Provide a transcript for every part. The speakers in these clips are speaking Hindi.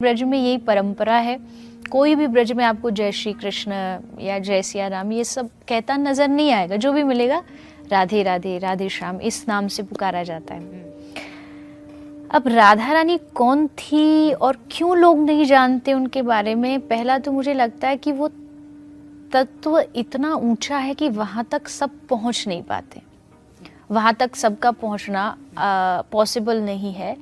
ब्रज में यही परंपरा है। कोई भी ब्रज में आपको जय श्री कृष्ण या जय सिया राम ये सब कहता नजर नहीं आएगा। जो भी मिलेगा राधे राधे राधे श्याम इस नाम से पुकारा जाता है। अब राधा रानी कौन थी और क्यों लोग नहीं जानते उनके बारे में? पहला तो मुझे लगता है कि वो तत्व इतना ऊंचा है कि वहाँ तक सब पहुँच नहीं पाते, वहाँ तक सबका पहुँचना पॉसिबल नहीं है।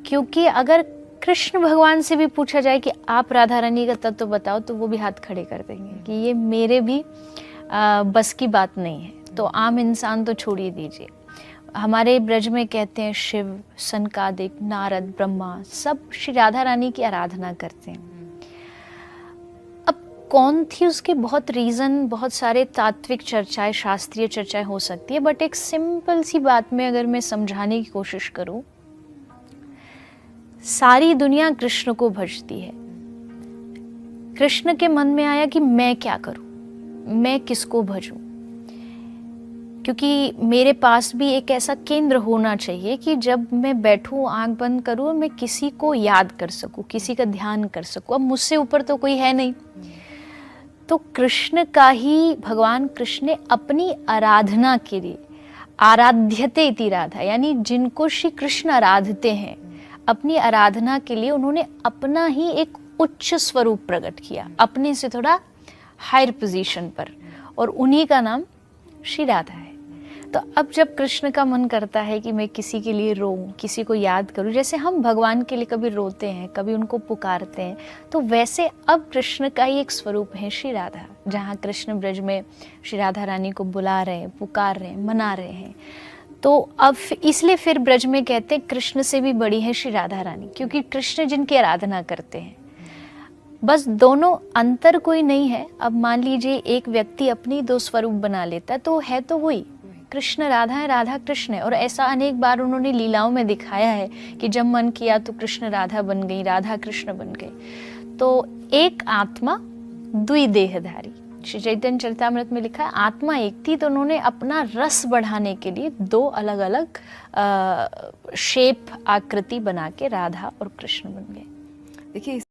क्योंकि अगर कृष्ण भगवान से भी पूछा जाए कि आप राधा रानी का तत्व बताओ तो वो भी हाथ खड़े कर देंगे कि ये मेरे भी बस की बात नहीं है। तो आम इंसान तो छोड़ ही दीजिए। हमारे ब्रज में कहते हैं शिव, सनकादिक, नारद, ब्रह्मा सब श्री राधा रानी की आराधना करते हैं। अब कौन थी उसके बहुत रीज़न, बहुत सारे तात्विक चर्चाएं, शास्त्रीय चर्चाएं हो सकती है, बट एक सिंपल सी बात में अगर मैं समझाने की कोशिश करूं, सारी दुनिया कृष्ण को भजती है। कृष्ण के मन में आया कि मैं क्या करूं, मैं किसको भजूं, क्योंकि मेरे पास भी एक ऐसा केंद्र होना चाहिए कि जब मैं बैठूं, आंख बंद करूं, मैं किसी को याद कर सकूं, किसी का ध्यान कर सकूं। अब मुझसे ऊपर तो कोई है नहीं। तो कृष्ण का ही भगवान कृष्ण ने अपनी आराधना के लिए, आराध्यते इति राधा, यानी जिनको श्री कृष्ण आराधते हैं, अपनी आराधना के लिए उन्होंने अपना ही एक उच्च स्वरूप प्रकट किया, अपने से थोड़ा हायर पोजीशन पर, और उन्हीं का नाम श्री राधा है। तो अब जब कृष्ण का मन करता है कि मैं किसी के लिए रोऊं, किसी को याद करूं, जैसे हम भगवान के लिए कभी रोते हैं, कभी उनको पुकारते हैं, तो वैसे अब कृष्ण का ही एक स्वरूप है श्री राधा, जहाँ कृष्ण ब्रज में श्री राधा रानी को बुला रहे हैं, पुकार रहे हैं, मना रहे हैं। तो अब इसलिए फिर ब्रज में कहते हैं कृष्ण से भी बड़ी है श्री राधा रानी, क्योंकि कृष्ण जिनकी आराधना करते हैं। बस दोनों अंतर कोई नहीं है। अब मान लीजिए एक व्यक्ति अपनी दो स्वरूप बना लेता है तो है तो वही, कृष्ण राधा है, राधा कृष्ण है। और ऐसा अनेक बार उन्होंने लीलाओं में दिखाया है कि जब मन किया तो कृष्ण राधा बन गई, राधा कृष्ण बन गई। तो एक आत्मा द्वि देहधारी, श्री चैतन्य चरितामृत में लिखा है आत्मा एक थी, तो उन्होंने अपना रस बढ़ाने के लिए दो अलग अलग शेप, आकृति बना के राधा और कृष्ण बन गए। देखिए